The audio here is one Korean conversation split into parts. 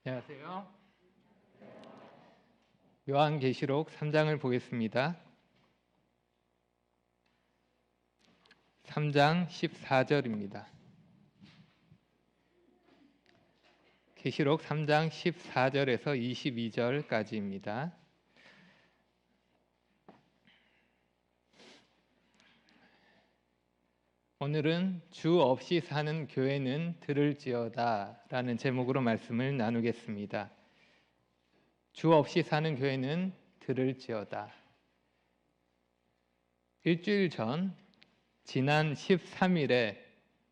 안녕하세요. 요한계시록 3장을 보겠습니다. 3장 14절입니다. 계시록 3장 14절에서 22절까지입니다. 오늘은 주 없이 사는 교회는 들을지어다 라는 제목으로 말씀을 나누겠습니다. 주 없이 사는 교회는 들을지어다. 일주일 전 지난 13일에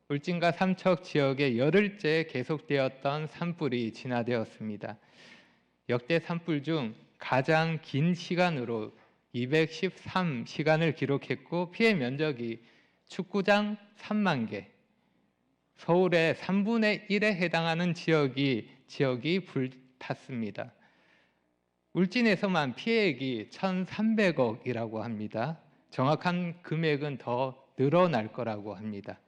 울진과 삼척 지역에 열흘째 계속되었던 산불이 진화되었습니다. 역대 산불 중 가장 긴 시간으로 213시간을 기록했고 피해 면적이 축구장 3만 개, 서울의 3분의 1에 해당하는 지역이 불탔습니다. 울진에서만 피해액이 1,300억이라고 합니다. 정확한 금액은 더 늘어날 거라고 합니다.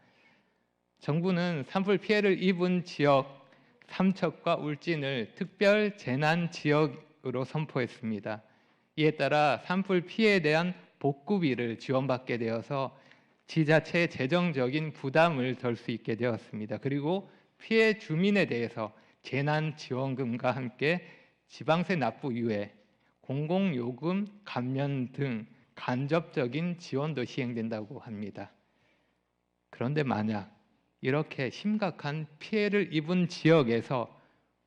정부는 산불 피해를 입은 지역 삼척과 울진을 특별 재난 지역으로 선포했습니다. 이에 따라 산불 피해에 대한 복구비를 지원받게 되어서 지자체의 재정적인 부담을 덜 수 있게 되었습니다. 그리고 피해 주민에 대해서 재난지원금과 함께 지방세 납부 유예, 공공요금 감면 등 간접적인 지원도 시행된다고 합니다. 그런데 만약 이렇게 심각한 피해를 입은 지역에서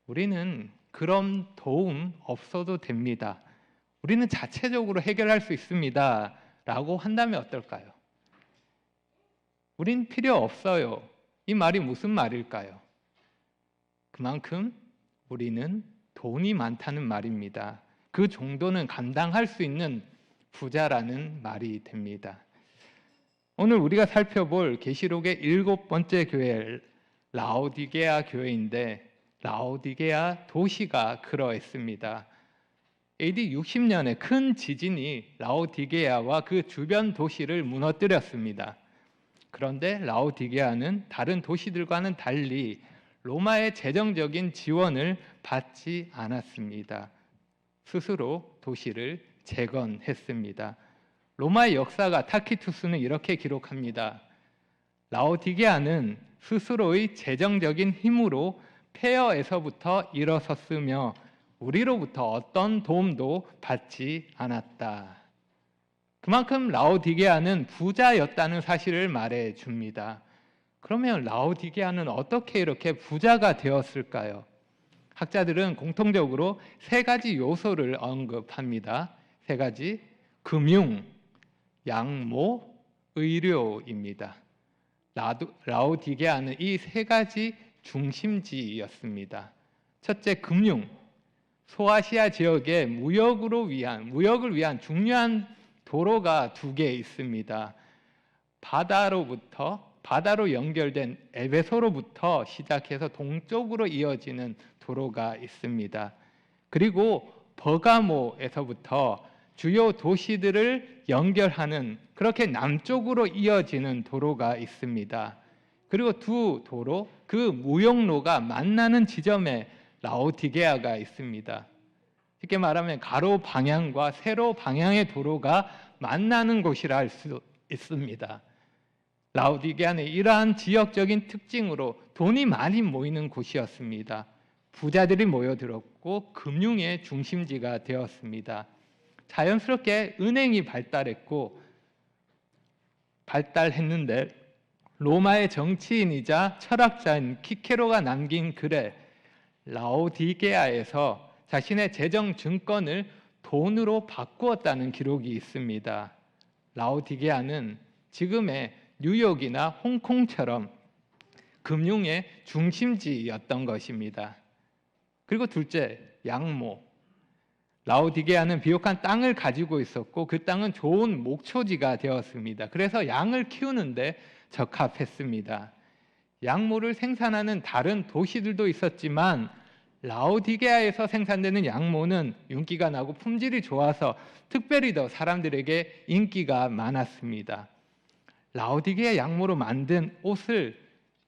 우리는 그런 도움 없어도 됩니다, 우리는 자체적으로 해결할 수 있습니다 라고 한다면 어떨까요? 우린 필요 없어요. 이 말이 무슨 말일까요? 그만큼 우리는 돈이 많다는 말입니다. 그 정도는 감당할 수 있는 부자라는 말이 됩니다. 오늘 우리가 살펴볼 계시록의 7번째 교회 라오디게아 교회인데 라오디게아 도시가 그러했습니다. AD 60년에 큰 지진이 라오디게아와 그 주변 도시를 무너뜨렸습니다. 그런데 라오디게아는 다른 도시들과는 달리 로마의 재정적인 지원을 받지 않았습니다. 스스로 도시를 재건했습니다. 로마의 역사가 타키투스는 이렇게 기록합니다. 라오디게아는 스스로의 재정적인 힘으로 폐허에서부터 일어섰으며 우리로부터 어떤 도움도 받지 않았다. 그만큼 라오디게아는 부자였다는 사실을 말해줍니다. 그러면 라오디게아는 어떻게 이렇게 부자가 되었을까요? 학자들은 공통적으로 3가지 요소를 언급합니다. 3가지: 금융, 양모, 의료입니다. 라오디게아는 이 3가지 중심지였습니다. 첫째, 금융. 소아시아 지역에 무역을 위한 중요한 도로가 2개 있습니다. 바다로 연결된 에베소로부터 시작해서 동쪽으로 이어지는 도로가 있습니다. 그리고 버가모에서부터 주요 도시들을 연결하는 그렇게 남쪽으로 이어지는 도로가 있습니다. 그리고 2 도로, 그 무역로가 만나는 지점에 라오디게아가 있습니다. 쉽게 말하면 가로 방향과 세로 방향의 도로가 만나는 곳이라 할 수 있습니다. 라오디게아는 이러한 지역적인 특징으로 돈이 많이 모이는 곳이었습니다. 부자들이 모여들었고 금융의 중심지가 되었습니다. 자연스럽게 은행이 발달했는데 로마의 정치인이자 철학자인 키케로가 남긴 글에 라오디게아에서 자신의 재정 증권을 돈으로 바꾸었다는 기록이 있습니다. 라오디게아는 지금의 뉴욕이나 홍콩처럼 금융의 중심지였던 것입니다. 그리고 둘째, 양모. 라오디게아는 비옥한 땅을 가지고 있었고 그 땅은 좋은 목초지가 되었습니다. 그래서 양을 키우는데 적합했습니다. 양모를 생산하는 다른 도시들도 있었지만 라오디게아에서 생산되는 양모는 윤기가 나고 품질이 좋아서 특별히 더 사람들에게 인기가 많았습니다. 라오디게아 양모로 만든 옷을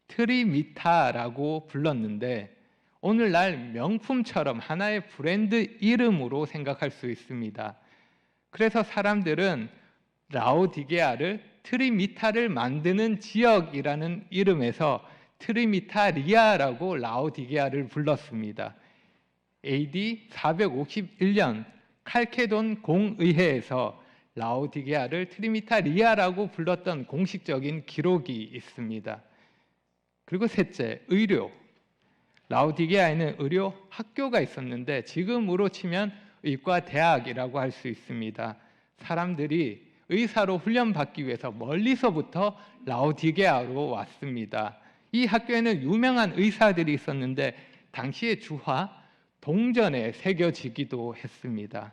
트리미타라고 불렀는데 오늘날 명품처럼 하나의 브랜드 이름으로 생각할 수 있습니다. 그래서 사람들은 라오디게아를 트리미타를 만드는 지역이라는 이름에서 트리미타리아라고 라오디게아를 불렀습니다. AD 451년 칼케돈 공의회에서 라오디게아를 트리미타리아라고 불렀던 공식적인 기록이 있습니다. 그리고 셋째, 의료. 라오디게아에는 의료 학교가 있었는데 지금으로 치면 의과대학이라고 할 수 있습니다. 사람들이 의사로 훈련받기 위해서 멀리서부터 라오디게아로 왔습니다. 이 학교에는 유명한 의사들이 있었는데 당시의 주화 동전에 새겨지기도 했습니다.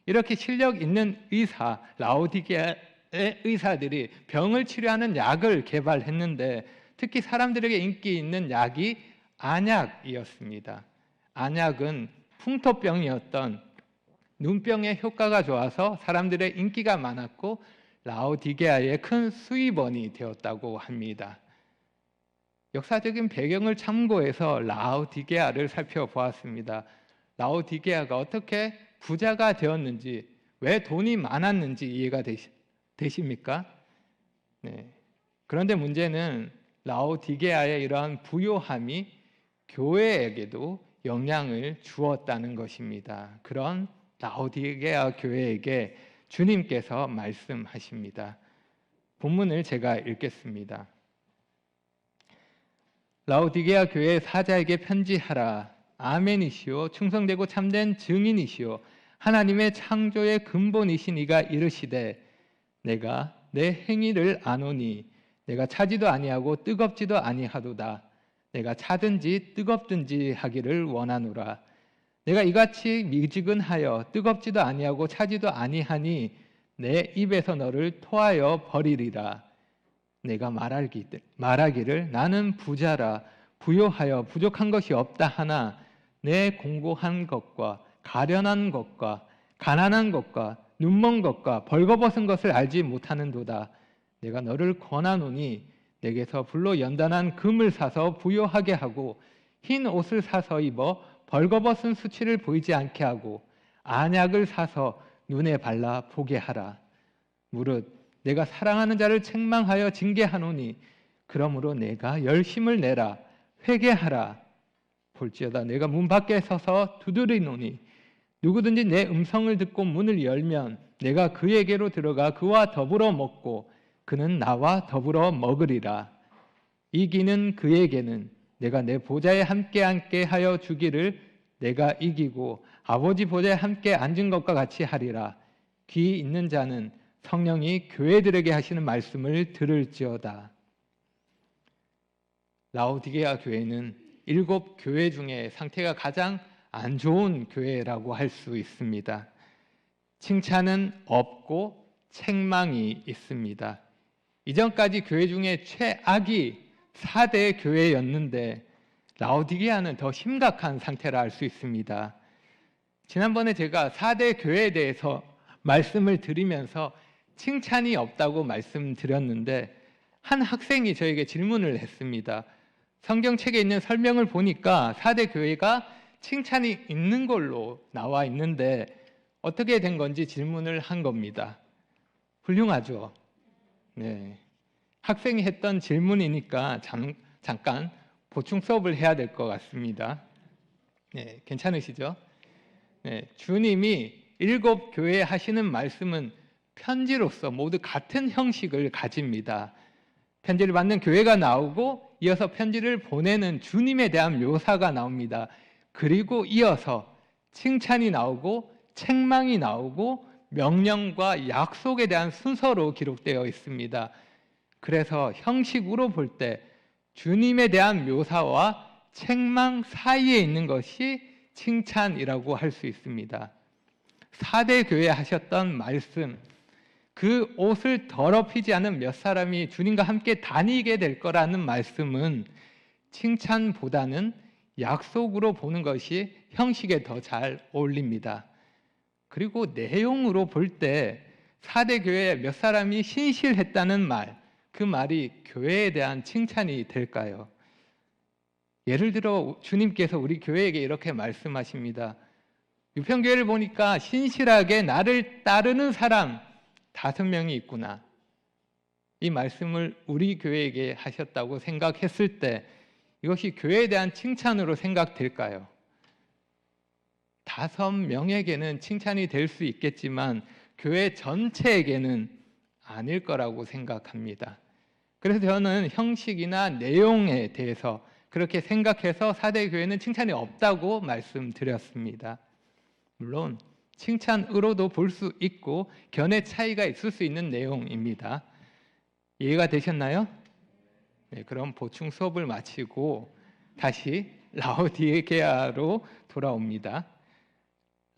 이렇게 실력 있는 의사, 라오디게아의 의사들이 병을 치료하는 약을 개발했는데 특히 사람들에게 인기 있는 약이 안약이었습니다. 안약은 풍토병이었던 눈병의 효과가 좋아서 사람들의 인기가 많았고 라오디게아의 큰 수입원이 되었다고 합니다. 역사적인 배경을 참고해서 라오디게아를 살펴보았습니다. 라오디게아가 어떻게 부자가 되었는지, 왜 돈이 많았는지 이해가 되십니까? 네. 그런데 문제는 라오디게아의 이러한 부요함이 교회에게도 영향을 주었다는 것입니다. 그런 라오디게아 교회에게 주님께서 말씀하십니다. 본문을 제가 읽겠습니다. 라오디게아 교회 사자에게 편지하라. 아멘이시오 충성되고 참된 증인이시오 하나님의 창조의 근본이신 이가 이르시되 내가 내 행위를 아노니 내가 차지도 아니하고 뜨겁지도 아니하도다. 내가 차든지 뜨겁든지 하기를 원하노라. 내가 이같이 미지근하여 뜨겁지도 아니하고 차지도 아니하니 내 입에서 너를 토하여 버리리라. 내가 말하기를 나는 부자라 부요하여 부족한 것이 없다 하나 내 공고한 것과 가련한 것과 가난한 것과 눈먼 것과 벌거벗은 것을 알지 못하는도다. 내가 너를 권하노니 내게서 불로 연단한 금을 사서 부요하게 하고 흰 옷을 사서 입어 벌거벗은 수치를 보이지 않게 하고 안약을 사서 눈에 발라 보게 하라. 무릇 내가 사랑하는 자를 책망하여 징계하노니 그러므로 내가 열심을 내라 회개하라. 볼지어다 내가 문 밖에 서서 두드리노니 누구든지 내 음성을 듣고 문을 열면 내가 그에게로 들어가 그와 더불어 먹고 그는 나와 더불어 먹으리라. 이기는 그에게는 내가 내 보좌에 함께 앉게 하여 주기를 내가 이기고 아버지 보좌에 함께 앉은 것과 같이 하리라. 귀 있는 자는 성령이 교회들에게 하시는 말씀을 들을지어다. 라오디게아 교회는 7 교회 중에 상태가 가장 안 좋은 교회라고 할 수 있습니다. 칭찬은 없고 책망이 있습니다. 이전까지 교회 중에 최악이 4대 교회였는데 라오디게아는 더 심각한 상태라 할 수 있습니다. 지난번에 제가 4대 교회에 대해서 말씀을 드리면서 칭찬이 없다고 말씀드렸는데 한 학생이 저에게 질문을 했습니다. 성경책에 있는 설명을 보니까 4대 교회가 칭찬이 있는 걸로 나와 있는데 어떻게 된 건지 질문을 한 겁니다. 훌륭하죠? 네. 학생이 했던 질문이니까 잠깐 보충 수업을 해야 될 것 같습니다. 네, 괜찮으시죠? 네, 주님이 7 교회에 하시는 말씀은 편지로서 모두 같은 형식을 가집니다. 편지를 받는 교회가 나오고 이어서 편지를 보내는 주님에 대한 묘사가 나옵니다. 그리고 이어서 칭찬이 나오고 책망이 나오고 명령과 약속에 대한 순서로 기록되어 있습니다. 그래서 형식으로 볼 때 주님에 대한 묘사와 책망 사이에 있는 것이 칭찬이라고 할 수 있습니다. 4대 교회에 하셨던 말씀, 그 옷을 더럽히지 않은 몇 사람이 주님과 함께 다니게 될 거라는 말씀은 칭찬보다는 약속으로 보는 것이 형식에 더 잘 어울립니다. 그리고 내용으로 볼 때 4대 교회에 몇 사람이 신실했다는 말, 그 말이 교회에 대한 칭찬이 될까요? 예를 들어 주님께서 우리 교회에게 이렇게 말씀하십니다. 유평교회를 보니까 신실하게 나를 따르는 사람 5명이 있구나. 이 말씀을 우리 교회에게 하셨다고 생각했을 때 이것이 교회에 대한 칭찬으로 생각될까요? 5명에게는 칭찬이 될 수 있겠지만 교회 전체에게는 아닐 거라고 생각합니다. 그래서 저는 형식이나 내용에 대해서 그렇게 생각해서 4대 교회는 칭찬이 없다고 말씀드렸습니다. 물론 칭찬으로도 볼 수 있고 견해 차이가 있을 수 있는 내용입니다. 이해가 되셨나요? 네, 그럼 보충 수업을 마치고 다시 라오디게아로 돌아옵니다.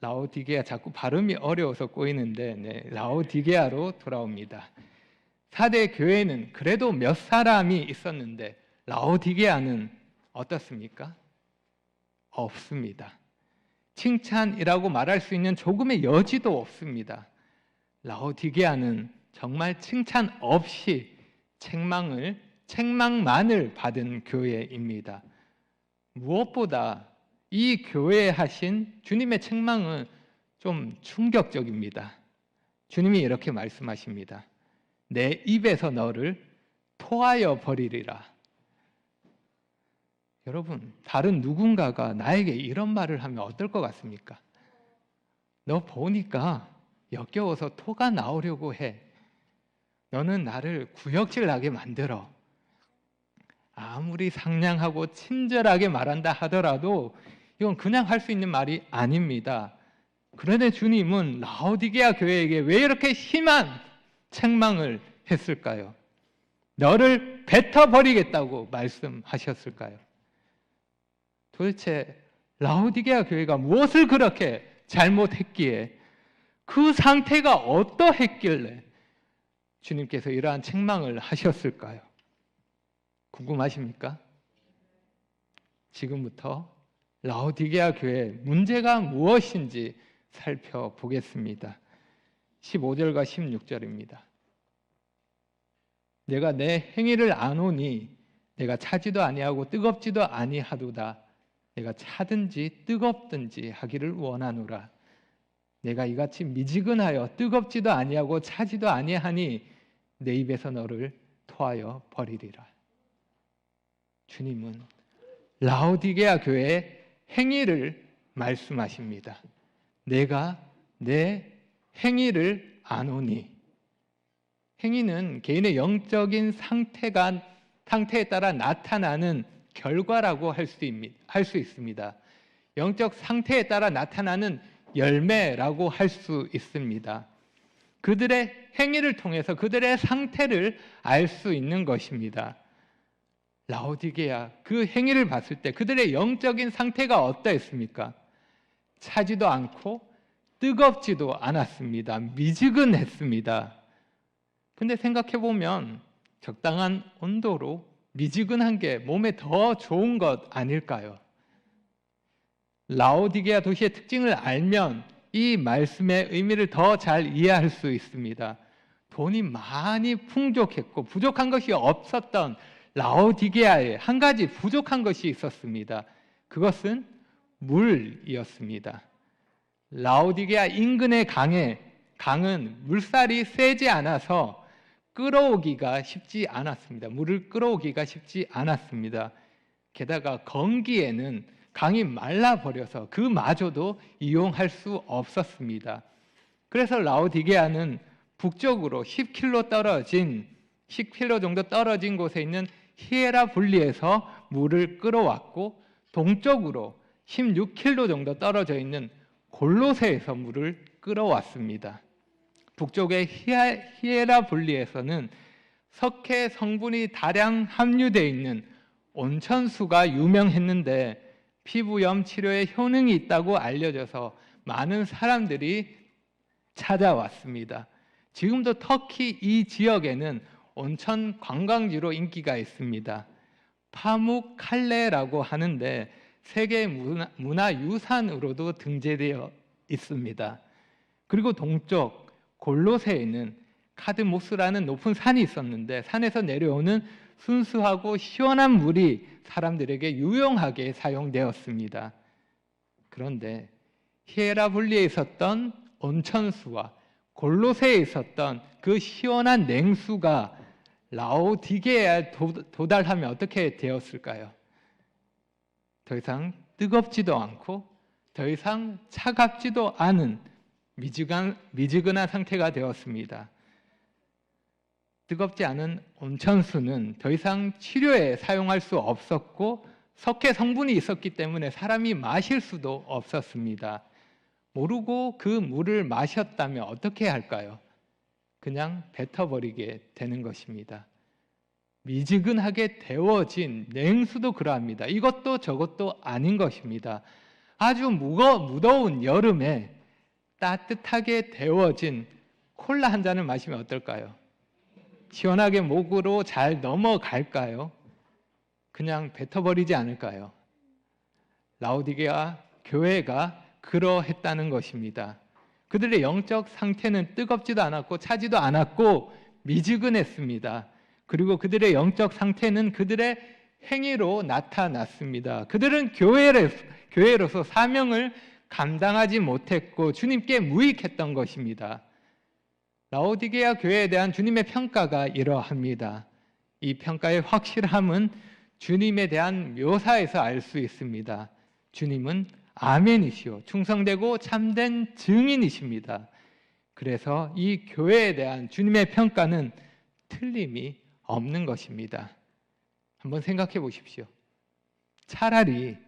라오디게아 자꾸 발음이 어려워서 꼬이는데 네, 라오디게아로 돌아옵니다. 4대 교회는 그래도 몇 사람이 있었는데 라오디게아는 어떻습니까? 없습니다. 칭찬이라고 말할 수 있는 조금의 여지도 없습니다. 라오디게아는 정말 칭찬 없이 책망만을 받은 교회입니다. 무엇보다 이 교회에 하신 주님의 책망은 좀 충격적입니다. 주님이 이렇게 말씀하십니다. 내 입에서 너를 토하여 버리리라. 여러분, 다른 누군가가 나에게 이런 말을 하면 어떨 것 같습니까? 너 보니까 역겨워서 토가 나오려고 해. 너는 나를 구역질 나게 만들어. 아무리 상냥하고 친절하게 말한다 하더라도 이건 그냥 할 수 있는 말이 아닙니다. 그런데 주님은 라오디게아 교회에게 왜 이렇게 심한 책망을 했을까요? 너를 뱉어버리겠다고 말씀하셨을까요? 도대체 라오디게아 교회가 무엇을 그렇게 잘못했기에 그 상태가 어떠했길래 주님께서 이러한 책망을 하셨을까요? 궁금하십니까? 지금부터 라오디게아 교회의 문제가 무엇인지 살펴보겠습니다. 15절과 16절입니다. 내가 내 행위를 아노니 내가 차지도 아니하고 뜨겁지도 아니하도다. 내가 차든지 뜨겁든지 하기를 원하노라. 내가 이같이 미지근하여 뜨겁지도 아니하고 차지도 아니하니 내 입에서 너를 토하여 버리리라. 주님은 라오디게아 교회의 행위를 말씀하십니다. 내가 내 행위를 아노니. 행위는 개인의 영적인 상태에 따라 나타나는 결과라고 할 수 있습니다. 영적 상태에 따라 나타나는 열매라고 할 수 있습니다. 그들의 행위를 통해서 그들의 상태를 알 수 있는 것입니다. 라오디게아 그 행위를 봤을 때 그들의 영적인 상태가 어떠했습니까? 차지도 않고 뜨겁지도 않았습니다. 미지근했습니다. 근데 생각해보면 적당한 온도로 미지근한 게 몸에 더 좋은 것 아닐까요? 라오디게아 도시의 특징을 알면 이 말씀의 의미를 더 잘 이해할 수 있습니다. 돈이 많이 풍족했고 부족한 것이 없었던 라오디게아에 한 가지 부족한 것이 있었습니다. 그것은 물이었습니다. 라오디게아 인근의 강은 물살이 세지 않아서 끌어오기가 쉽지 않았습니다. 물을 끌어오기가 쉽지 않았습니다. 게다가 건기에는 강이 말라버려서 그마저도 이용할 수 없었습니다. 그래서 라오디게아는 북쪽으로 10km 정도 떨어진 곳에 있는 히에라불리에서 물을 끌어왔고 동쪽으로 16km 정도 떨어져 있는 골로새에서 물을 끌어왔습니다. 북쪽의 히에라불리에서는 석회 성분이 다량 함유되어 있는 온천수가 유명했는데 피부염 치료에 효능이 있다고 알려져서 많은 사람들이 찾아왔습니다. 지금도 터키 이 지역에는 온천 관광지로 인기가 있습니다. 파묵칼레라고 하는데 세계 문화유산으로도 등재되어 있습니다. 그리고 동쪽 골로새에는 카드모스라는 높은 산이 있었는데 산에서 내려오는 순수하고 시원한 물이 사람들에게 유용하게 사용되었습니다. 그런데 히에라볼리에 있었던 온천수와 골로새에 있었던 그 시원한 냉수가 라오디게아에 도달하면 어떻게 되었을까요? 더 이상 뜨겁지도 않고 더 이상 차갑지도 않은 미지근한 상태가 되었습니다. 뜨겁지 않은 온천수는 더 이상 치료에 사용할 수 없었고 석회 성분이 있었기 때문에 사람이 마실 수도 없었습니다. 모르고 그 물을 마셨다면 어떻게 할까요? 그냥 뱉어버리게 되는 것입니다. 미지근하게 데워진 냉수도 그러합니다. 이것도 저것도 아닌 것입니다. 아주 무더운 여름에 따뜻하게 데워진 콜라 한 잔을 마시면 어떨까요? 시원하게 목으로 잘 넘어갈까요? 그냥 뱉어버리지 않을까요? 라오디게아 교회가 그러했다는 것입니다. 그들의 영적 상태는 뜨겁지도 않았고 차지도 않았고 미지근했습니다. 그리고 그들의 영적 상태는 그들의 행위로 나타났습니다. 그들은 교회로서 사명을 감당하지 못했고 주님께 무익했던 것입니다. 라오디게아 교회에 대한 주님의 평가가 이러합니다. 이 평가의 확실함은 주님에 대한 묘사에서 알 수 있습니다. 주님은 아멘이시오, 충성되고 참된 증인이십니다. 그래서 이 교회에 대한 주님의 평가는 틀림이 없는 것입니다. 한번 생각해 보십시오. 차라리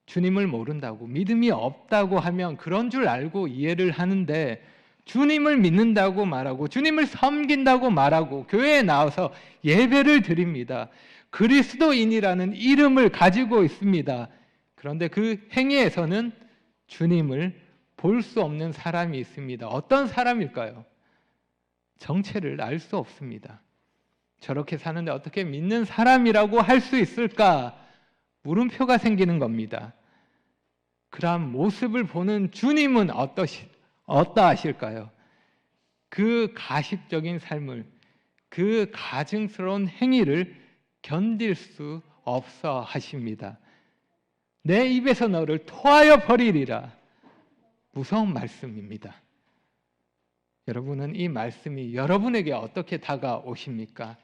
주님을 모른다고, 믿음이 없다고 하면 그런 줄 알고 이해를 하는데, 주님을 믿는다고 말하고 주님을 섬긴다고 말하고 교회에 나와서 예배를 드립니다. 그리스도인이라는 이름을 가지고 있습니다. 그런데 그 행위에서는 주님을 볼 수 없는 사람이 있습니다. 어떤 사람일까요? 정체를 알 수 없습니다. 저렇게 사는데 어떻게 믿는 사람이라고 할 수 있을까? 물음표가 생기는 겁니다. 그러한 모습을 보는 주님은 어떠하실까요? 그 가식적인 삶을, 그 가증스러운 행위를 견딜 수 없어 하십니다. 내 입에서 너를 토하여 버리리라. 무서운 말씀입니다. 여러분은 이 말씀이 여러분에게 어떻게 다가오십니까?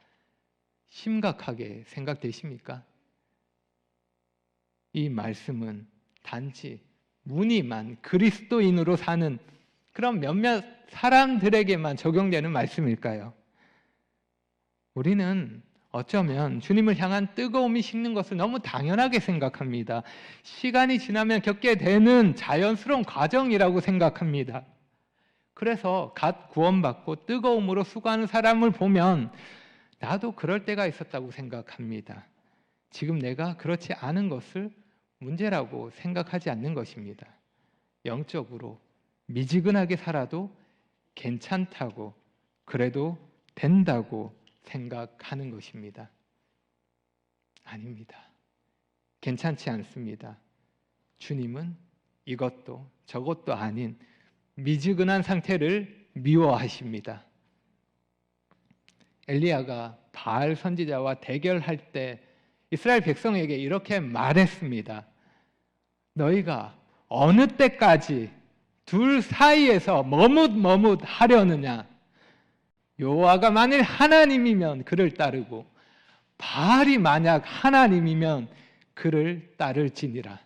심각하게 생각되십니까? 이 말씀은 단지 무늬만 그리스도인으로 사는 그런 몇몇 사람들에게만 적용되는 말씀일까요? 우리는 어쩌면 주님을 향한 뜨거움이 식는 것을 너무 당연하게 생각합니다. 시간이 지나면 겪게 되는 자연스러운 과정이라고 생각합니다. 그래서 갓 구원받고 뜨거움으로 수고하는 사람을 보면 나도 그럴 때가 있었다고 생각합니다. 지금 내가 그렇지 않은 것을 문제라고 생각하지 않는 것입니다. 영적으로 미지근하게 살아도 괜찮다고, 그래도 된다고 생각하는 것입니다. 아닙니다. 괜찮지 않습니다. 주님은 이것도 저것도 아닌 미지근한 상태를 미워하십니다. 엘리야가 바알 선지자와 대결할 때 이스라엘 백성에게 이렇게 말했습니다. 너희가 어느 때까지 둘 사이에서 머뭇머뭇 하려느냐? 여호와가 만일 하나님이면 그를 따르고 바알이 만약 하나님이면 그를 따를지니라.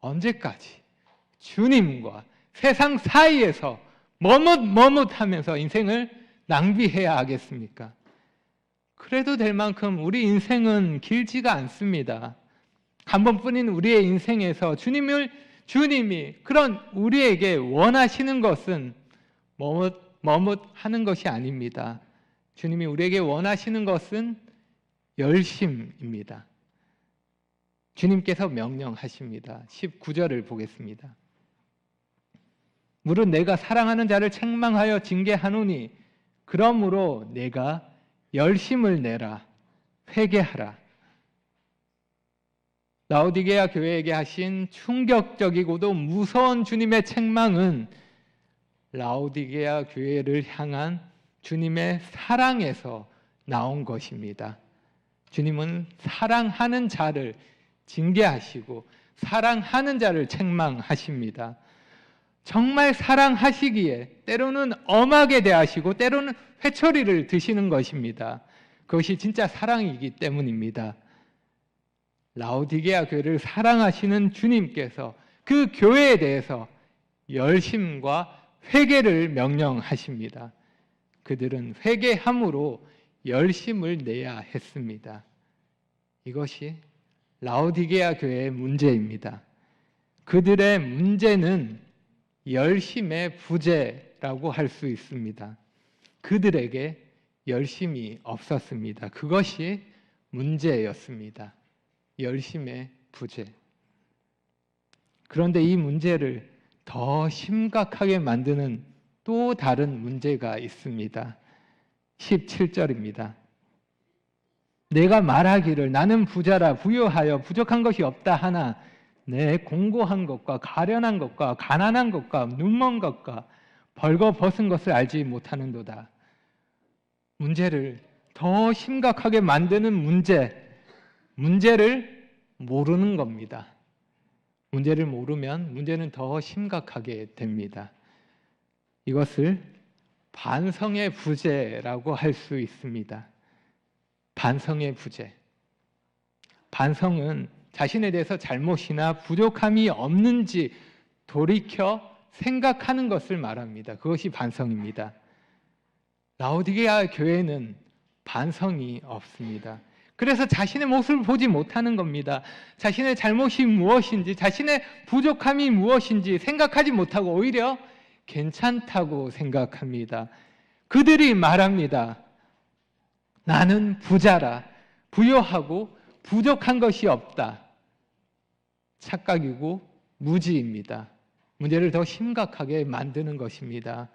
언제까지 주님과 세상 사이에서 머뭇머뭇하면서 인생을 낭비해야 하겠습니까? 그래도 될 만큼 우리 인생은 길지가 않습니다. 한 번뿐인 우리의 인생에서 주님이 그런 우리에게 원하시는 것은 머뭇하는 것이 아닙니다. 주님이 우리에게 원하시는 것은 열심입니다. 주님께서 명령하십니다. 19절을 보겠습니다. 무릇 내가 사랑하는 자를 책망하여 징계하노니 그러므로 내가 열심을 내라, 회개하라. 라오디게아 교회에게 하신 충격적이고도 무서운 주님의 책망은 라오디게아 교회를 향한 주님의 사랑에서 나온 것입니다. 주님은 사랑하는 자를 징계하시고 사랑하는 자를 책망하십니다. 정말 사랑하시기에 때로는 엄하게 대하시고 때로는 회초리를 드시는 것입니다. 그것이 진짜 사랑이기 때문입니다. 라오디게아 교회를 사랑하시는 주님께서 그 교회에 대해서 열심과 회개를 명령하십니다. 그들은 회개함으로 열심을 내야 했습니다. 이것이 라오디게아 교회의 문제입니다. 그들의 문제는 열심의 부재라고 할 수 있습니다. 그들에게 열심이 없었습니다. 그것이 문제였습니다. 열심의 부재. 그런데 이 문제를 더 심각하게 만드는 또 다른 문제가 있습니다. 17절입니다. 내가 말하기를 나는 부자라 부유하여 부족한 것이 없다 하나 내 공고한 것과 가련한 것과 가난한 것과 눈먼 것과 벌거벗은 것을 알지 못하는도다. 문제를 더 심각하게 만드는 문제를 모르는 겁니다. 문제를 모르면 문제는 더 심각하게 됩니다. 이것을 반성의 부재라고 할 수 있습니다. 반성의 부재. 반성은 자신에 대해서 잘못이나 부족함이 없는지 돌이켜 생각하는 것을 말합니다. 그것이 반성입니다. 라오디게아 교회는 반성이 없습니다. 그래서 자신의 모습을 보지 못하는 겁니다. 자신의 잘못이 무엇인지, 자신의 부족함이 무엇인지 생각하지 못하고 오히려 괜찮다고 생각합니다. 그들이 말합니다. 나는 부자라, 부유하고 부족한 것이 없다. 착각이고 무지입니다. 문제를 더 심각하게 만드는 것입니다.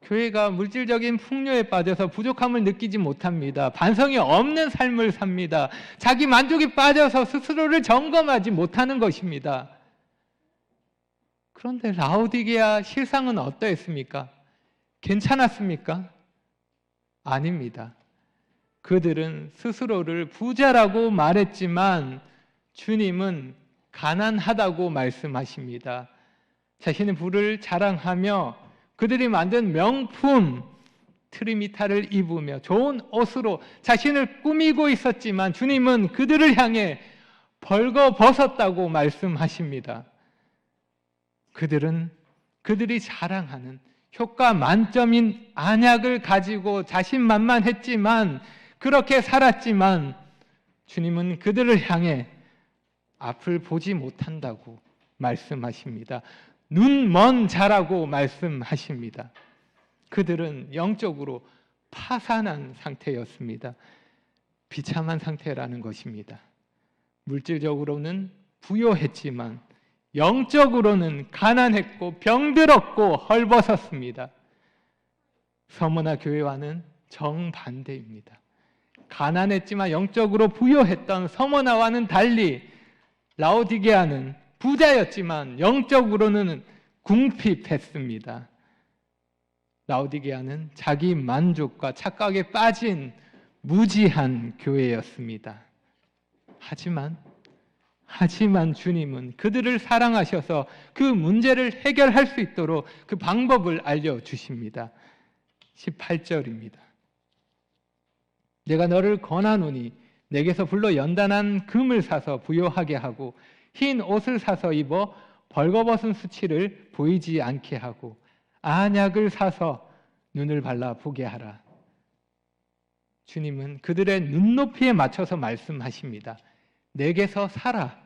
교회가 물질적인 풍요에 빠져서 부족함을 느끼지 못합니다. 반성이 없는 삶을 삽니다. 자기 만족에 빠져서 스스로를 점검하지 못하는 것입니다. 그런데 라오디게아 실상은 어떠했습니까? 괜찮았습니까? 아닙니다. 그들은 스스로를 부자라고 말했지만 주님은 가난하다고 말씀하십니다. 자신의 부를 자랑하며 그들이 만든 명품 트리미타를 입으며 좋은 옷으로 자신을 꾸미고 있었지만 주님은 그들을 향해 벌거벗었다고 말씀하십니다. 그들이 자랑하는 효과 만점인 안약을 가지고 자신만만했지만 그렇게 살았지만 주님은 그들을 향해 앞을 보지 못한다고 말씀하십니다. 눈먼 자라고 말씀하십니다. 그들은 영적으로 파산한 상태였습니다. 비참한 상태라는 것입니다. 물질적으로는 부요했지만 영적으로는 가난했고 병들었고 헐벗었습니다. 서머나 교회와는 정반대입니다. 가난했지만 영적으로 부요했던 서머나와는 달리 라오디게아는 부자였지만 영적으로는 궁핍했습니다. 라오디게아는 자기 만족과 착각에 빠진 무지한 교회였습니다. 하지만 주님은 그들을 사랑하셔서 그 문제를 해결할 수 있도록 그 방법을 알려주십니다. 18절입니다. 내가 너를 권하노니 내게서 불러 연단한 금을 사서 부요하게 하고 흰 옷을 사서 입어 벌거벗은 수치를 보이지 않게 하고 안약을 사서 눈을 발라 보게 하라. 주님은 그들의 눈높이에 맞춰서 말씀하십니다. 내게서 사라.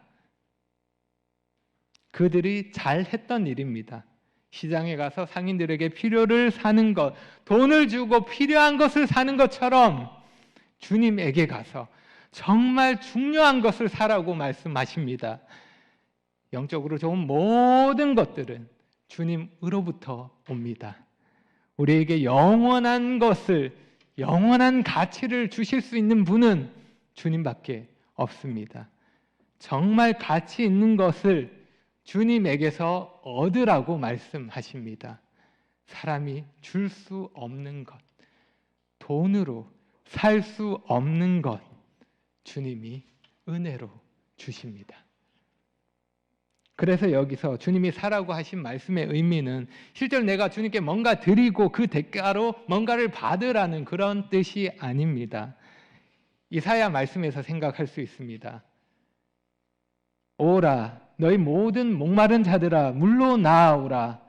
그들이 잘했던 일입니다. 시장에 가서 상인들에게 필요를 사는 것, 돈을 주고 필요한 것을 사는 것처럼 주님에게 가서 정말 중요한 것을 사라고 말씀하십니다. 영적으로 좋은 모든 것들은 주님으로부터 옵니다. 우리에게 영원한 것을, 영원한 가치를 주실 수 있는 분은 주님밖에 없습니다. 정말 가치 있는 것을 주님에게서 얻으라고 말씀하십니다. 사람이 줄 수 없는 것, 돈으로 살 수 없는 것, 주님이 은혜로 주십니다. 그래서 여기서 주님이 사라고 하신 말씀의 의미는 실제로 내가 주님께 뭔가 드리고 그 대가로 뭔가를 받으라는 그런 뜻이 아닙니다. 이사야 말씀에서 생각할 수 있습니다. 오라 너희 모든 목마른 자들아 물로 나아오라.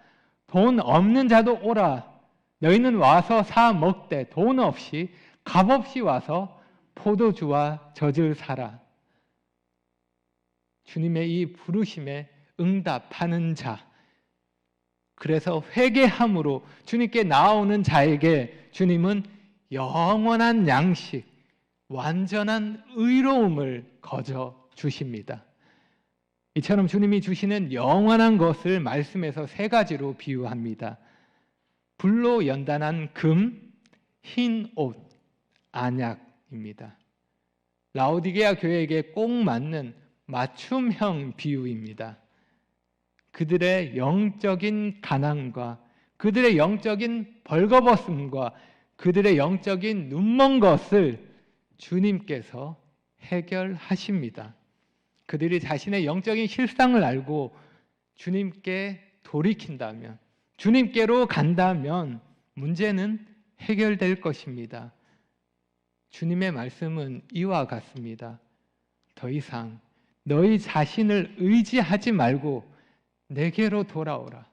돈 없는 자도 오라. 너희는 와서 사 먹되 돈 없이 값없이 와서 포도주와 젖을 사라. 주님의 이 부르심에 응답하는 자, 그래서 회개함으로 주님께 나오는 자에게 주님은 영원한 양식, 완전한 의로움을 거저 주십니다. 이처럼 주님이 주시는 영원한 것을 말씀에서 세 가지로 비유합니다. 불로 연단한 금, 흰 옷, 안약입니다. 라오디게아 교회에게 꼭 맞는 맞춤형 비유입니다. 그들의 영적인 가난과 그들의 영적인 벌거벗음과 그들의 영적인 눈먼 것을 주님께서 해결하십니다. 그들이 자신의 영적인 실상을 알고 주님께 돌이킨다면, 주님께로 간다면 문제는 해결될 것입니다. 주님의 말씀은 이와 같습니다. 더 이상 너희 자신을 의지하지 말고 내게로 돌아오라.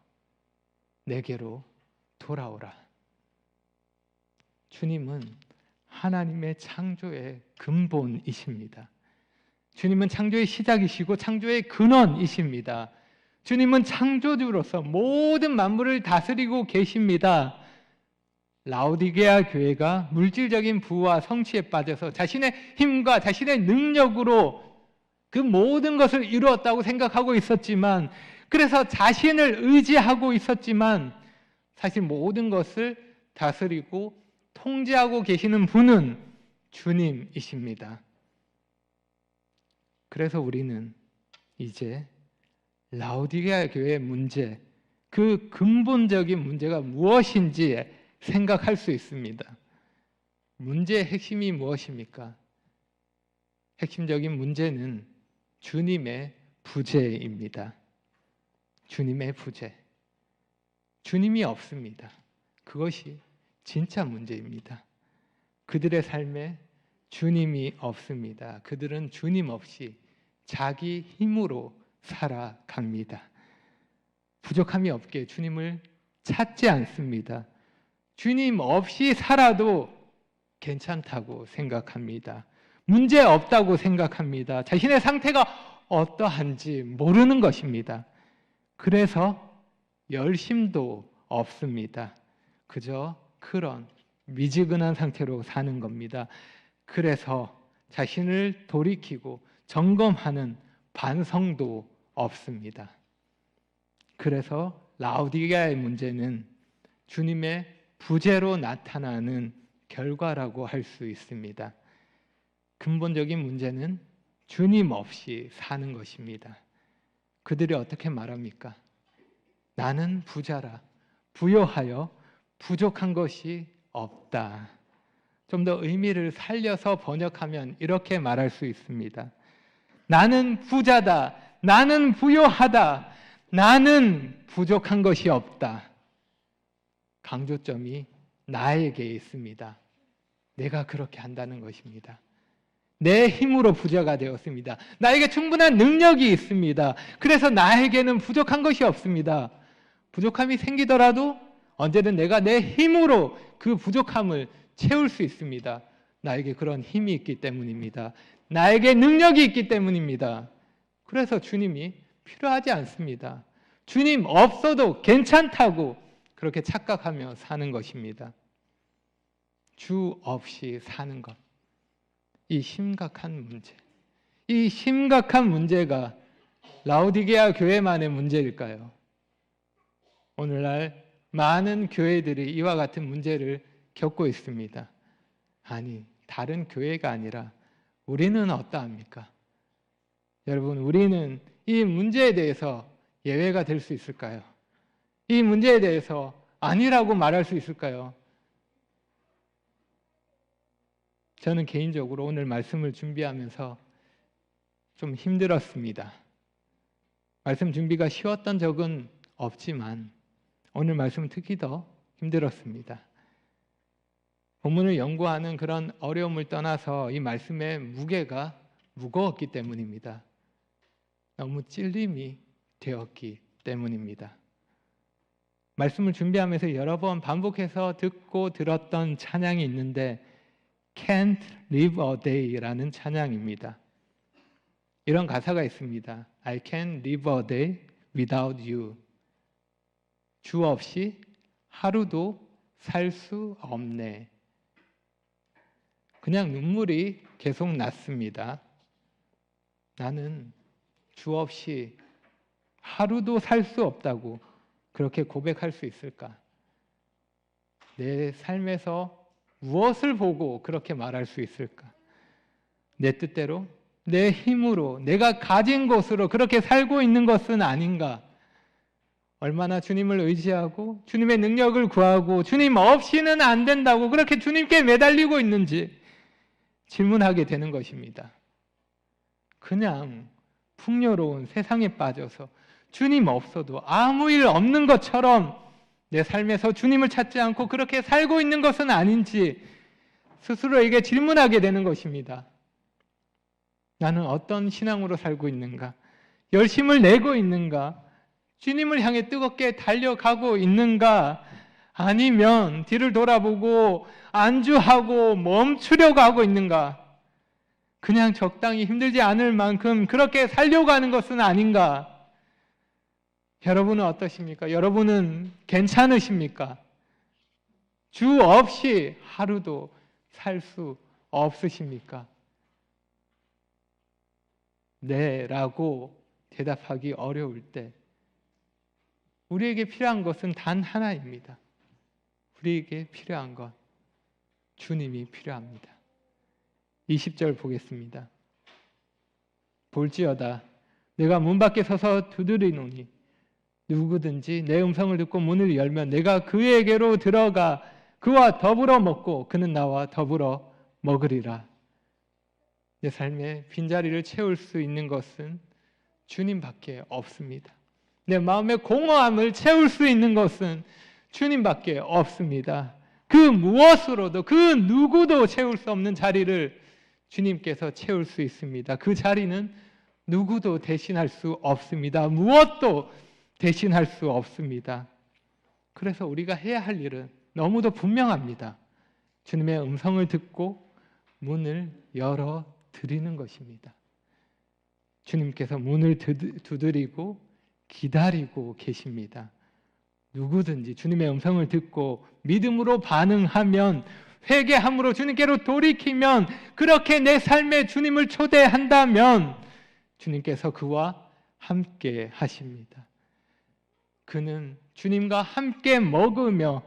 내게로 돌아오라. 주님은 하나님의 창조의 근본이십니다. 주님은 창조의 시작이시고 창조의 근원이십니다. 주님은 창조주로서 모든 만물을 다스리고 계십니다. 라오디게아 교회가 물질적인 부와 성취에 빠져서 자신의 힘과 자신의 능력으로 그 모든 것을 이루었다고 생각하고 있었지만, 그래서 자신을 의지하고 있었지만 사실 모든 것을 다스리고 통제하고 계시는 분은 주님이십니다. 그래서 우리는 이제 라오디게아 교회의 문제, 그 근본적인 문제가 무엇인지 생각할 수 있습니다. 문제의 핵심이 무엇입니까? 핵심적인 문제는 주님의 부재입니다. 주님의 부재. 주님이 없습니다. 그것이 진짜 문제입니다. 그들의 삶에 주님이 없습니다. 그들은 주님 없이 자기 힘으로 살아갑니다. 부족함이 없게 주님을 찾지 않습니다. 주님 없이 살아도 괜찮다고 생각합니다. 문제 없다고 생각합니다. 자신의 상태가 어떠한지 모르는 것입니다. 그래서 열심도 없습니다. 그저 그런 미지근한 상태로 사는 겁니다. 그래서 자신을 돌이키고 점검하는 반성도 없습니다. 그래서 라오디게아의 문제는 주님의 부재로 나타나는 결과라고 할 수 있습니다. 근본적인 문제는 주님 없이 사는 것입니다. 그들이 어떻게 말합니까? 나는 부자라, 부요하여 부족한 것이 없다. 좀 더 의미를 살려서 번역하면 이렇게 말할 수 있습니다. 나는 부자다, 나는 부요하다, 나는 부족한 것이 없다. 강조점이 나에게 있습니다. 내가 그렇게 한다는 것입니다. 내 힘으로 부자가 되었습니다. 나에게 충분한 능력이 있습니다. 그래서 나에게는 부족한 것이 없습니다. 부족함이 생기더라도 언제든 내가 내 힘으로 그 부족함을 채울 수 있습니다. 나에게 그런 힘이 있기 때문입니다. 나에게 능력이 있기 때문입니다. 그래서 주님이 필요하지 않습니다. 주님 없어도 괜찮다고 그렇게 착각하며 사는 것입니다. 주 없이 사는 것. 이 심각한 문제. 이 심각한 문제가 라오디게아 교회만의 문제일까요? 오늘날 많은 교회들이 이와 같은 문제를 겪고 있습니다. 아니, 다른 교회가 아니라 우리는 어떠합니까? 여러분, 우리는 이 문제에 대해서 예외가 될 수 있을까요? 이 문제에 대해서 아니라고 말할 수 있을까요? 저는 개인적으로 오늘 말씀을 준비하면서 좀 힘들었습니다. 말씀 준비가 쉬웠던 적은 없지만 오늘 말씀은 특히 더 힘들었습니다. 본문을 연구하는 그런 어려움을 떠나서 이 말씀의 무게가 무거웠기 때문입니다. 너무 찔림이 되었기 때문입니다. 말씀을 준비하면서 여러 번 반복해서 듣고 들었던 찬양이 있는데 Can't live a day라는 찬양입니다. 이런 가사가 있습니다. I can't live a day without you. 주 없이 하루도 살 수 없네. 그냥 눈물이 계속 났습니다. 나는 주 없이 하루도 살 수 없다고 그렇게 고백할 수 있을까? 내 삶에서 무엇을 보고 그렇게 말할 수 있을까? 내 뜻대로, 내 힘으로, 내가 가진 것으로 그렇게 살고 있는 것은 아닌가? 얼마나 주님을 의지하고 주님의 능력을 구하고 주님 없이는 안 된다고 그렇게 주님께 매달리고 있는지 질문하게 되는 것입니다. 그냥 풍요로운 세상에 빠져서 주님 없어도 아무 일 없는 것처럼 내 삶에서 주님을 찾지 않고 그렇게 살고 있는 것은 아닌지 스스로에게 질문하게 되는 것입니다. 나는 어떤 신앙으로 살고 있는가? 열심을 내고 있는가? 주님을 향해 뜨겁게 달려가고 있는가? 아니면 뒤를 돌아보고 안주하고 멈추려고 하고 있는가? 그냥 적당히 힘들지 않을 만큼 그렇게 살려고 하는 것은 아닌가? 여러분은 어떠십니까? 여러분은 괜찮으십니까? 주 없이 하루도 살 수 없으십니까? 네 라고 대답하기 어려울 때 우리에게 필요한 것은 단 하나입니다. 우리에게 필요한 것, 주님이 필요합니다. 20절 보겠습니다. 볼지어다 내가 문 밖에 서서 두드리노니 누구든지 내 음성을 듣고 문을 열면 내가 그에게로 들어가 그와 더불어 먹고 그는 나와 더불어 먹으리라. 내 삶의 빈자리를 채울 수 있는 것은 주님밖에 없습니다. 내 마음의 공허함을 채울 수 있는 것은 주님밖에 없습니다. 그 무엇으로도 그 누구도 채울 수 없는 자리를 주님께서 채울 수 있습니다. 그 자리는 누구도 대신할 수 없습니다. 무엇도 대신할 수 없습니다. 그래서 우리가 해야 할 일은 너무도 분명합니다. 주님의 음성을 듣고 문을 열어 드리는 것입니다. 주님께서 문을 두드리고 기다리고 계십니다. 누구든지 주님의 음성을 듣고 믿음으로 반응하면 회개함으로 주님께로 돌이키면 그렇게 내 삶에 주님을 초대한다면 주님께서 그와 함께 하십니다. 그는 주님과 함께 먹으며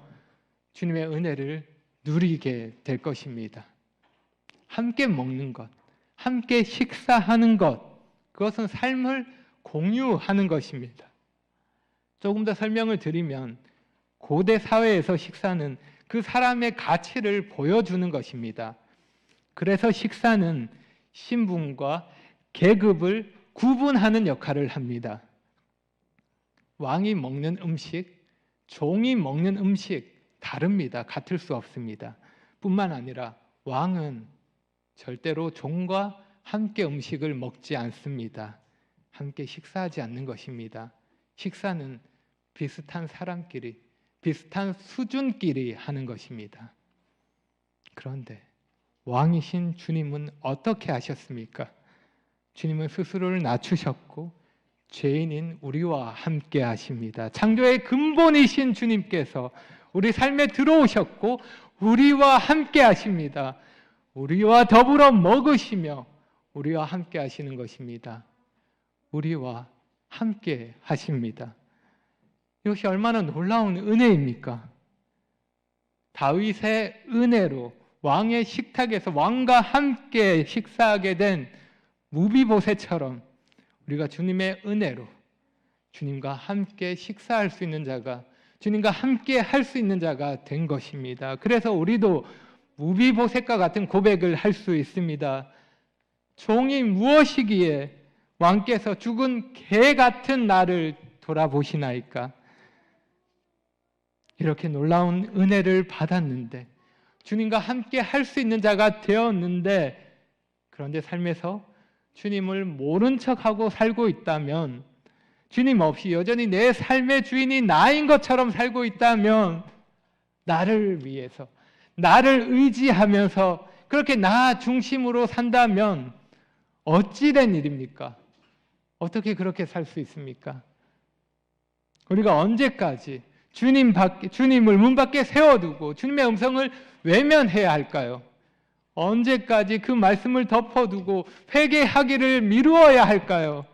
주님의 은혜를 누리게 될 것입니다. 함께 먹는 것, 함께 식사하는 것, 그것은 삶을 공유하는 것입니다. 조금 더 설명을 드리면 고대 사회에서 식사는 그 사람의 가치를 보여주는 것입니다. 그래서 식사는 신분과 계급을 구분하는 역할을 합니다. 왕이 먹는 음식, 종이 먹는 음식 다릅니다. 같을 수 없습니다. 뿐만 아니라 왕은 절대로 종과 함께 음식을 먹지 않습니다. 함께 식사하지 않는 것입니다. 식사는 비슷한 사람끼리, 비슷한 수준끼리 하는 것입니다. 그런데 왕이신 주님은 어떻게 하셨습니까? 주님은 스스로를 낮추셨고 죄인인 우리와 함께 하십니다. 창조의 근본이신 주님께서 우리 삶에 들어오셨고 우리와 함께 하십니다. 우리와 더불어 먹으시며 우리와 함께 하시는 것입니다. 우리와 함께 하십니다. 이것이 얼마나 놀라운 은혜입니까? 다윗의 은혜로 왕의 식탁에서 왕과 함께 식사하게 된 무비보셋처럼 우리가 주님의 은혜로 주님과 함께 식사할 수 있는 자가, 주님과 함께 할 수 있는 자가 된 것입니다. 그래서 우리도 무비보셋과 같은 고백을 할 수 있습니다. 종이 무엇이기에 왕께서 죽은 개 같은 나를 돌아보시나이까? 이렇게 놀라운 은혜를 받았는데, 주님과 함께 할 수 있는 자가 되었는데, 그런데 삶에서 주님을 모른 척하고 살고 있다면, 주님 없이 여전히 내 삶의 주인이 나인 것처럼 살고 있다면, 나를 위해서, 나를 의지하면서 그렇게 나 중심으로 산다면 어찌 된 일입니까? 어떻게 그렇게 살 수 있습니까? 우리가 언제까지 주님을 문 밖에 세워두고 주님의 음성을 외면해야 할까요? 언제까지 그 말씀을 덮어두고 회개하기를 미루어야 할까요?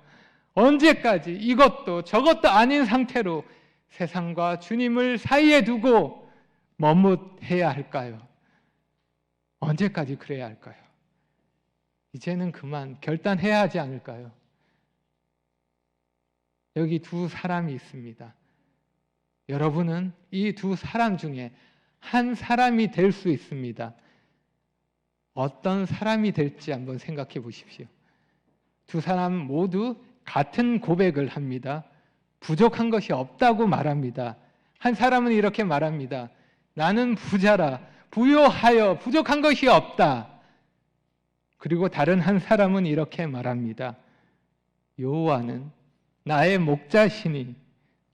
언제까지 이것도 저것도 아닌 상태로 세상과 주님을 사이에 두고 머뭇해야 할까요? 언제까지 그래야 할까요? 이제는 그만 결단해야 하지 않을까요? 여기 두 사람이 있습니다. 여러분은 이 두 사람 중에 한 사람이 될 수 있습니다. 어떤 사람이 될지 한번 생각해 보십시오. 두 사람 모두 같은 고백을 합니다. 부족한 것이 없다고 말합니다. 한 사람은 이렇게 말합니다. 나는 부자라 부요하여 부족한 것이 없다. 그리고 다른 한 사람은 이렇게 말합니다. 여호와는 나의 목자시니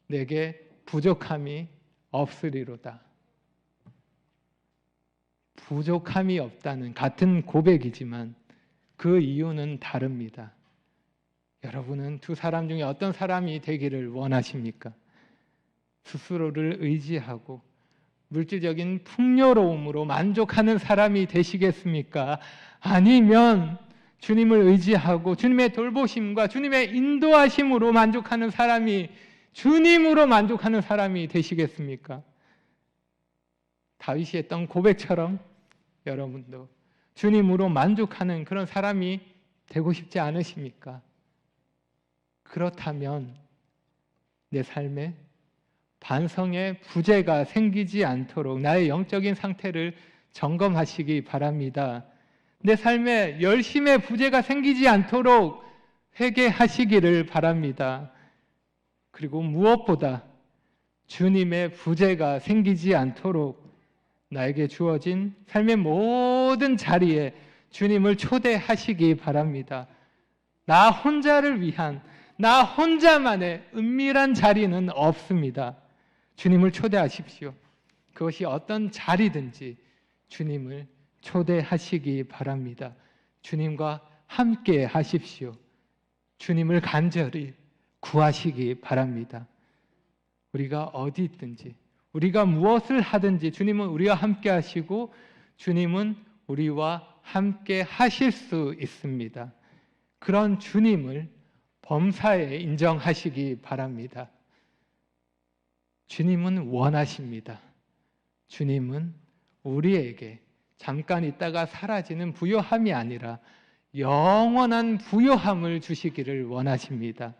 내게 부족함이 없으리로다. 부족함이 없다는 같은 고백이지만 그 이유는 다릅니다. 여러분은 두 사람 중에 어떤 사람이 되기를 원하십니까? 스스로를 의지하고 물질적인 풍요로움으로 만족하는 사람이 되시겠습니까? 아니면 주님을 의지하고 주님의 돌보심과 주님의 인도하심으로 만족하는 사람이, 주님으로 만족하는 사람이 되시겠습니까? 다윗이 했던 고백처럼 여러분도 주님으로 만족하는 그런 사람이 되고 싶지 않으십니까? 그렇다면 내 삶에 반성의 부재가 생기지 않도록 나의 영적인 상태를 점검하시기 바랍니다. 내 삶에 열심의 부재가 생기지 않도록 회개하시기를 바랍니다. 그리고 무엇보다 주님의 부재가 생기지 않도록 나에게 주어진 삶의 모든 자리에 주님을 초대하시기 바랍니다. 나 혼자를 위한, 나 혼자만의 은밀한 자리는 없습니다. 주님을 초대하십시오. 그것이 어떤 자리든지 주님을 초대하시기 바랍니다. 주님과 함께 하십시오. 주님을 간절히 구하시기 바랍니다. 우리가 어디 있든지, 우리가 무엇을 하든지 주님은 우리와 함께 하시고 주님은 우리와 함께 하실 수 있습니다. 그런 주님을 범사에 인정하시기 바랍니다. 주님은 원하십니다. 주님은 우리에게 잠깐 있다가 사라지는 부요함이 아니라 영원한 부요함을 주시기를 원하십니다.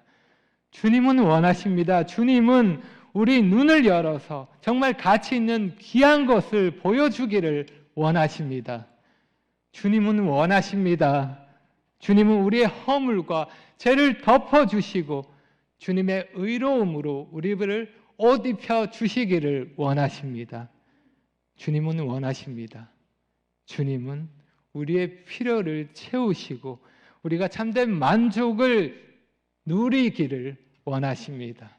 주님은 원하십니다. 주님은 우리 눈을 열어서 정말 가치 있는 귀한 것을 보여주기를 원하십니다. 주님은 원하십니다. 주님은 우리의 허물과 죄를 덮어주시고 주님의 의로움으로 우리를 옷 입혀 주시기를 원하십니다. 주님은 원하십니다. 주님은 우리의 필요를 채우시고 우리가 참된 만족을 누리기를 원하십니다.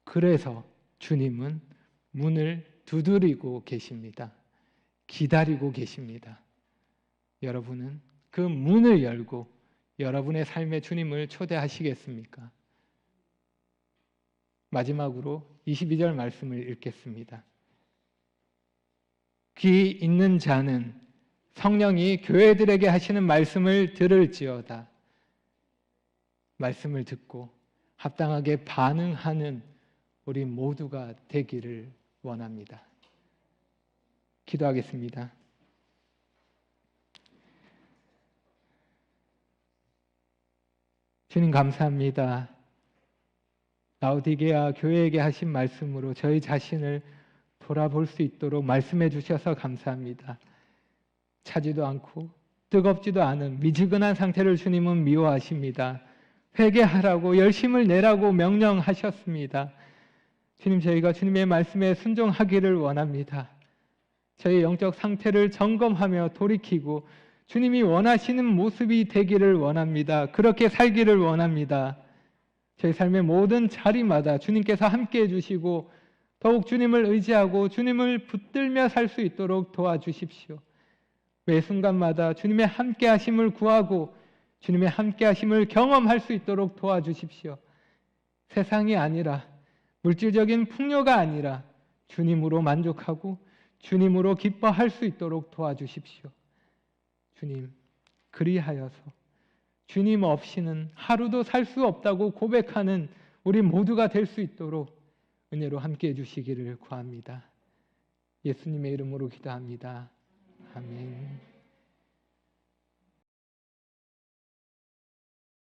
그래서 주님은 문을 두드리고 계십니다. 기다리고 계십니다. 여러분은 그 문을 열고 여러분의 삶에 주님을 초대하시겠습니까? 마지막으로 22절 말씀을 읽겠습니다. 귀 있는 자는 성령이 교회들에게 하시는 말씀을 들을지어다. 말씀을 듣고 합당하게 반응하는 우리 모두가 되기를 원합니다. 기도하겠습니다. 주님 감사합니다. 라오디게아 교회에게 하신 말씀으로 저희 자신을 돌아볼 수 있도록 말씀해 주셔서 감사합니다. 차지도 않고 뜨겁지도 않은 미지근한 상태를 주님은 미워하십니다. 회개하라고 열심을 내라고 명령하셨습니다. 주님, 저희가 주님의 말씀에 순종하기를 원합니다. 저희 영적 상태를 점검하며 돌이키고 주님이 원하시는 모습이 되기를 원합니다. 그렇게 살기를 원합니다. 저희 삶의 모든 자리마다 주님께서 함께해 주시고 더욱 주님을 의지하고 주님을 붙들며 살 수 있도록 도와주십시오. 매 순간마다 주님의 함께하심을 구하고 주님의 함께하심을 경험할 수 있도록 도와주십시오. 세상이 아니라 물질적인 풍요가 아니라 주님으로 만족하고 주님으로 기뻐할 수 있도록 도와주십시오. 주님, 그리하여서 주님 없이는 하루도 살 수 없다고 고백하는 우리 모두가 될 수 있도록 은혜로 함께해 주시기를 구합니다. 예수님의 이름으로 기도합니다. 아멘.